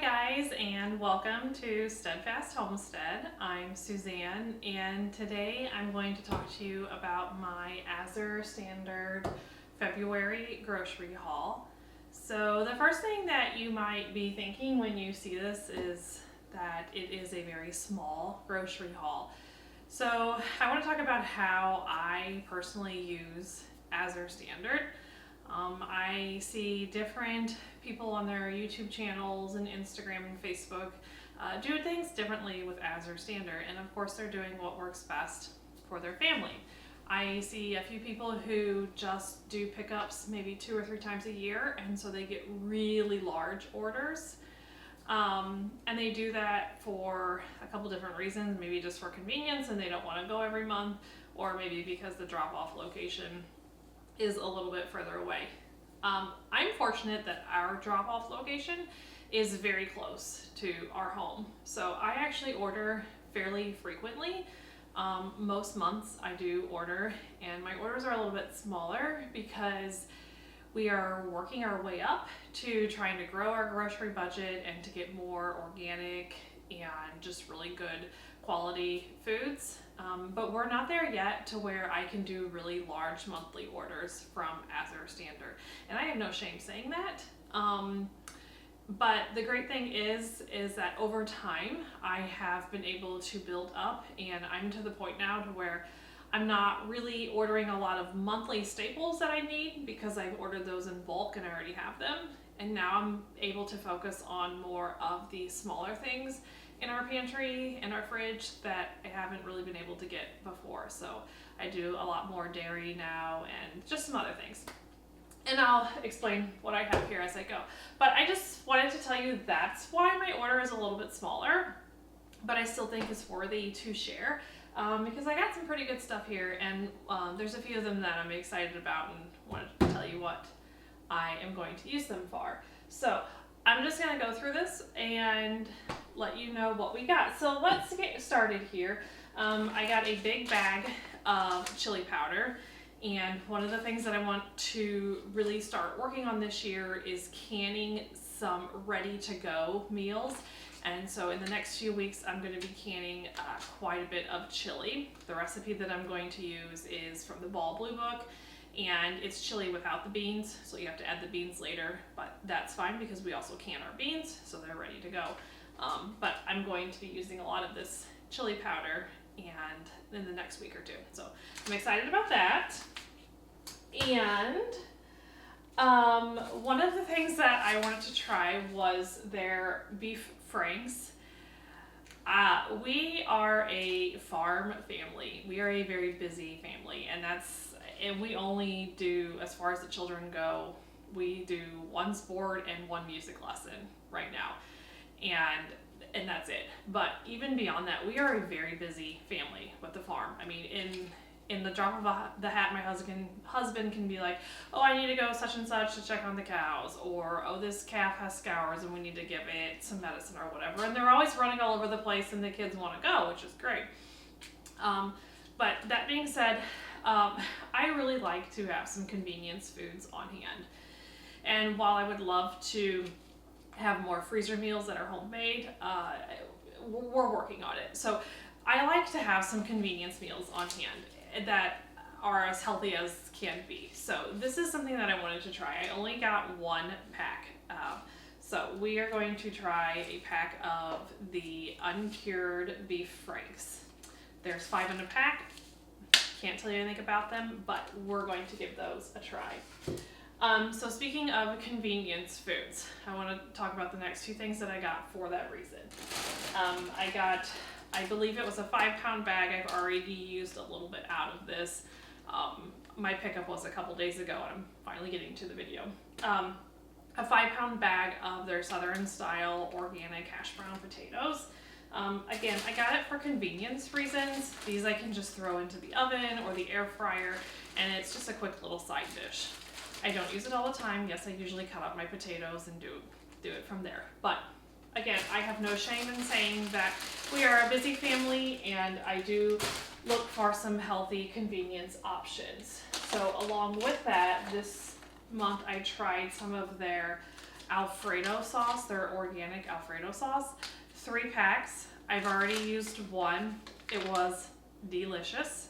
guys, and welcome to Steadfast Homestead. I'm Suzanne, and today I'm going to talk to you about my Azure Standard February grocery haul. So the first thing that you might be thinking when you see this is that it is a very small grocery haul. So I want to talk about how I personally use Azure Standard. I see different people on their YouTube channels and Instagram and Facebook do things differently with Azure Standard, and of course they're doing what works best for their family. I see a few people who just do pickups maybe 2 or 3 times a year, and so they get really large orders. And they do that for a couple different reasons, maybe just for convenience and they don't want to go every month, or maybe because the drop-off location is a little bit further away. I'm fortunate that our drop-off location is very close to our home, so I actually order fairly frequently. Most months I do order, and my orders are a little bit smaller because we are working our way up to trying to grow our grocery budget and to get more organic and just really good quality foods. But we're not there yet to where I can do really large monthly orders from Azure Standard. And I have no shame saying that. But the great thing is that over time I have been able to build up, and I'm to the point now to where I'm not really ordering a lot of monthly staples that I need because I've ordered those in bulk and I already have them. And now I'm able to focus on more of the smaller things in our pantry and our fridge that I haven't really been able to get before. So I do a lot more dairy now and just some other things. And I'll explain what I have here as I go. But I just wanted to tell you that's why my order is a little bit smaller, but I still think it's worthy to share. Because I got some pretty good stuff here, and there's a few of them that I'm excited about and wanted to tell you what I am going to use them for. So I'm just going to go through this and let you know what we got. So let's get started here. I got a big bag of chili powder, and one of the things that I want to really start working on this year is canning some ready-to-go meals. And so in the next few weeks, I'm going to be canning quite a bit of chili. The recipe that I'm going to use is from the Ball Blue Book, and it's chili without the beans, so you have to add the beans later, but that's fine because we also can our beans, so they're ready to go. But I'm going to be using a lot of this chili powder and in the next week or two. So I'm excited about that. And one of the things that I wanted to try was their beef franks. We are a farm family. We are a very busy family, and we only do, as far as the children go, we do one sport and one music lesson right now, and that's it. But even beyond that, we are a very busy family with the farm. I mean, in the drop of the hat, my husband can be like, oh, I need to go such and such to check on the cows, or oh, this calf has scours and we need to give it some medicine or whatever. And they're always running all over the place, and the kids want to go, which is great. But that being said, I really like to have some convenience foods on hand. And while I would love to have more freezer meals that are homemade, we're working on it. So I like to have some convenience meals on hand that are as healthy as can be. So this is something that I wanted to try. I only got one pack. So we are going to try a pack of the uncured beef franks. There's 5 in a pack. Can't tell you anything about them, but we're going to give those a try. So speaking of convenience foods, I want to talk about the next 2 things that I got for that reason. I believe it was a 5-pound bag. I've already used a little bit out of this. My pickup was a couple days ago, and I'm finally getting to the video. A 5-pound bag of their Southern style organic hash brown potatoes. Again, I got it for convenience reasons. These I can just throw into the oven or the air fryer, and it's just a quick little side dish. I don't use it all the time. Yes, I usually cut up my potatoes and do it from there. But again, I have no shame in saying that we are a busy family, and I do look for some healthy convenience options. So along with that, this month I tried some of their Alfredo sauce, their organic Alfredo sauce. 3 packs. I've already used one. It was delicious.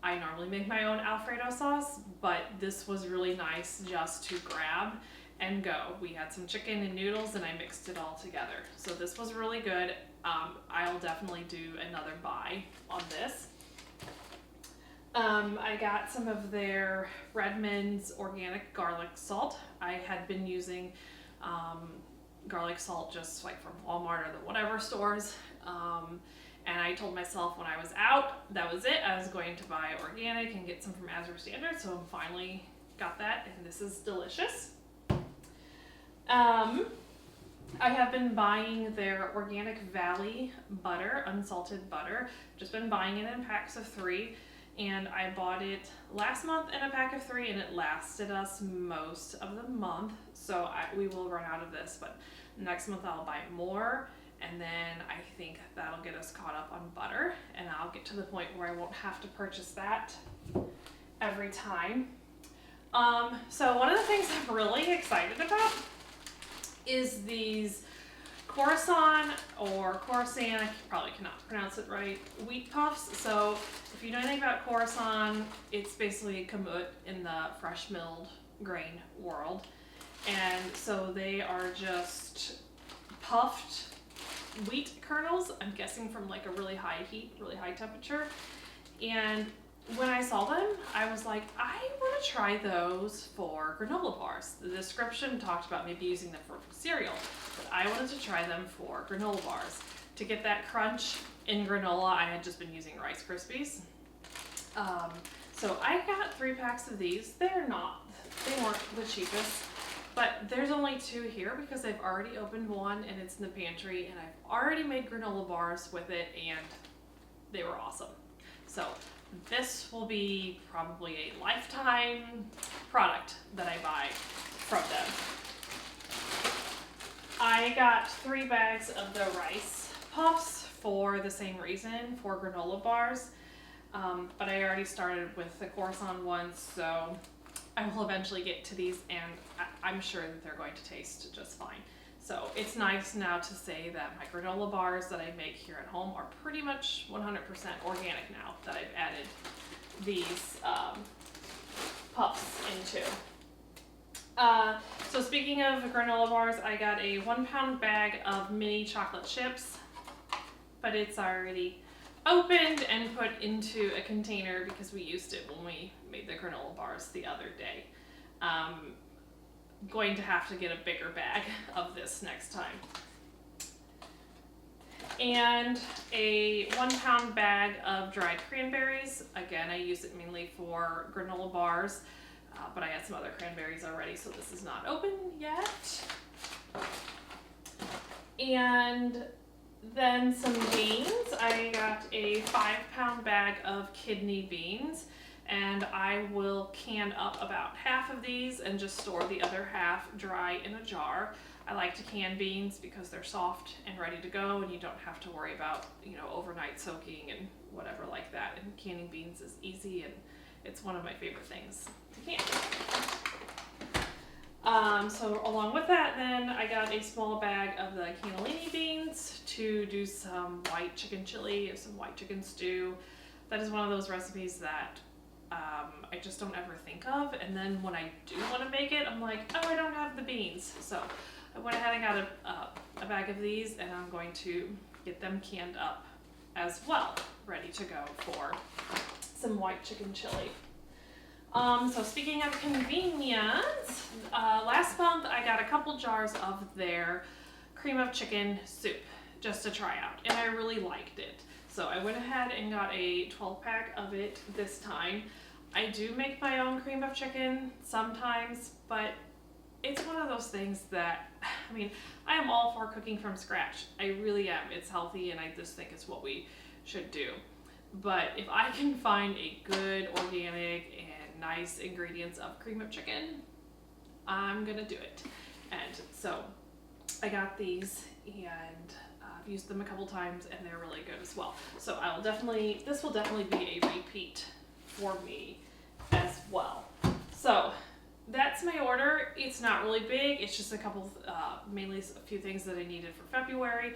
I normally make my own Alfredo sauce, but this was really nice just to grab and go. We had some chicken and noodles and I mixed it all together. So this was really good. I'll definitely do another buy on this. I got some of their Redmond's organic garlic salt. I had been using garlic salt just like from Walmart or the whatever stores. And I told myself when I was out, that was it. I was going to buy organic and get some from Azure Standard. So I finally got that and this is delicious. I have been buying their Organic Valley butter, unsalted butter. Just been buying it in packs of 3. And I bought it last month in a pack of 3 and it lasted us most of the month. So we will run out of this, but next month I'll buy more. And then I think that'll get us caught up on butter and I'll get to the point where I won't have to purchase that every time. So one of the things I'm really excited about is these Coruscant or Coruscant, I probably cannot pronounce it right, wheat puffs. So if you know anything about Coruscant, it's basically kamut in the fresh milled grain world. And so they are just puffed wheat kernels, I'm guessing from like a really high heat, really high temperature. And when I saw them, I was like, I want to try those for granola bars. The description talked about maybe using them for cereal, but I wanted to try them for granola bars. To get that crunch in granola, I had just been using Rice Krispies. So I got 3 packs of these. They weren't the cheapest, but there's only 2 here because I've already opened one and it's in the pantry and I've already made granola bars with it and they were awesome. So this will be probably a lifetime product that I buy from them. I got 3 bags of the rice puffs for the same reason, for granola bars. But I already started with the Coruscant ones, so I will eventually get to these and I'm sure that they're going to taste just fine. So it's nice now to say that my granola bars that I make here at home are pretty much 100% organic now that I've added these puffs into. So speaking of granola bars, I got a 1-pound bag of mini chocolate chips, but it's already opened and put into a container because we used it when we made the granola bars the other day. Going to have to get a bigger bag of this next time. And a 1-pound bag of dried cranberries. Again, I use it mainly for granola bars, but I had some other cranberries already, so this is not open yet. And then some beans. I got a 5-pound bag of kidney beans. And I will can up about half of these and just store the other half dry in a jar. I like to can beans because they're soft and ready to go and you don't have to worry about, overnight soaking and whatever like that. And canning beans is easy and it's one of my favorite things to can. So along with that then, I got a small bag of the cannellini beans to do some white chicken chili or some white chicken stew. That is one of those recipes that I just don't ever think of, and then when I do want to make it, I'm like, oh, I don't have the beans. So I went ahead and got a bag of these, and I'm going to get them canned up as well, ready to go for some white chicken chili. So speaking of convenience, last month I got a couple jars of their cream of chicken soup just to try out, and I really liked it. So I went ahead and got a 12-pack of it this time. I do make my own cream of chicken sometimes, but it's one of those things that, I am all for cooking from scratch. I really am. It's healthy and I just think it's what we should do. But if I can find a good, organic, and nice ingredients of cream of chicken, I'm gonna do it. And so I got these and I've used them a couple times and they're really good as well. So this will definitely be a repeat for me as well. So that's my order. It's not really big. It's just a couple, mainly a few things that I needed for February.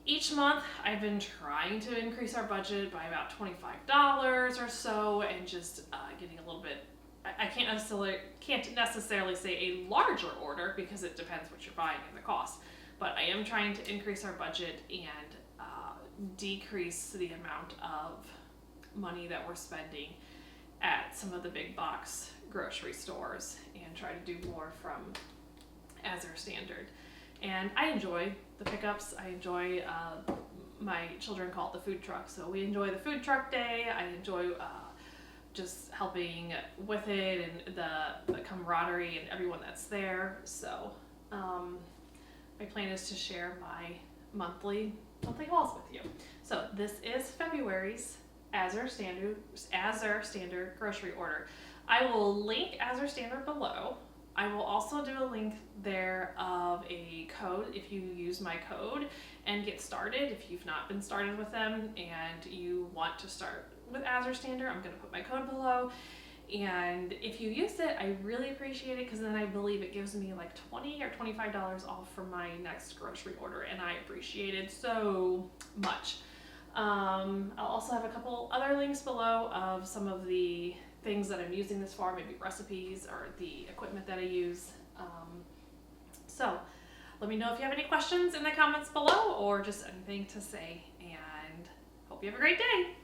Each month, I've been trying to increase our budget by about $25 or so, and just getting a little bit. I can't necessarily say a larger order because it depends what you're buying and the cost. But I am trying to increase our budget and decrease the amount of money that we're spending at some of the big box grocery stores and try to do more from Azure Standard. And I enjoy the pickups. I enjoy, my children call it the food truck. So we enjoy the food truck day. I enjoy just helping with it and the camaraderie and everyone that's there. So my plan is to share my monthly hauls with you. So this is February's Azure Standard grocery order. I will link Azure Standard below. I will also do a link there of a code if you use my code and get started. If you've not been started with them and you want to start with Azure Standard, I'm going to put my code below. And if you use it, I really appreciate it because then I believe it gives me like $20 or $25 off for my next grocery order, and I appreciate it so much. I'll also have a couple other links below of some of the things that I'm using this for, maybe recipes or the equipment that I use. So let me know if you have any questions in the comments below or just anything to say, and hope you have a great day.